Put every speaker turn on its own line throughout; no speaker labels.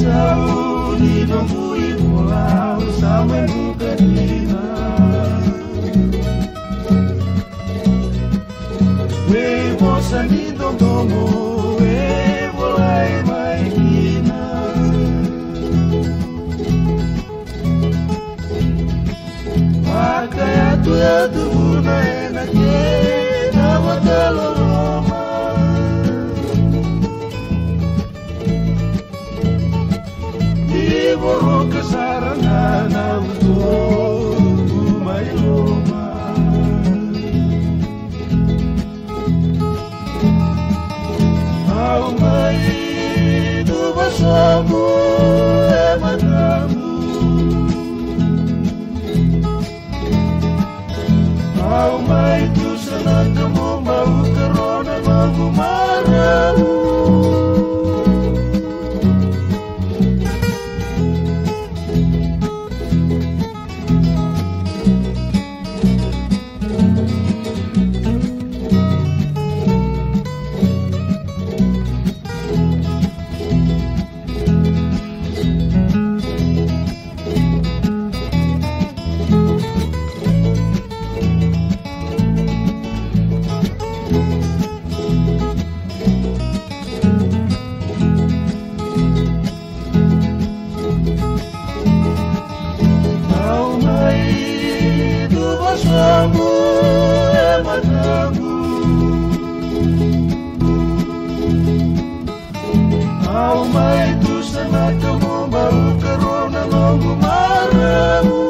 saúde não fui voar, sama nunca dina. We moça ni dondomo, we volai mai dina. Makaya tu ya tu na ena ke na wadalo. Borro que sarana na uto mai loma. Au mai do basamu e manamu. Au mai tu sanatamu mau karona mau maramu. Au mai tu sanatamu mau karona mau maramu.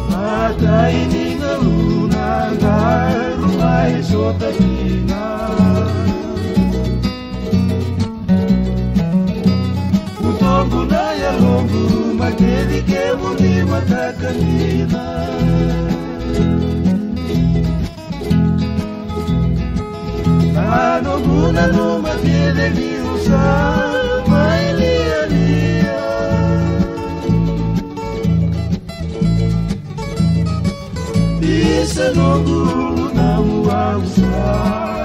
Mata ini ngaluna garu mai sotaina. Utombu na ya longu makedi ke muni mata kanina. Ano muna no matiene ni usar mai lia lia. Bisa no muna mua usar.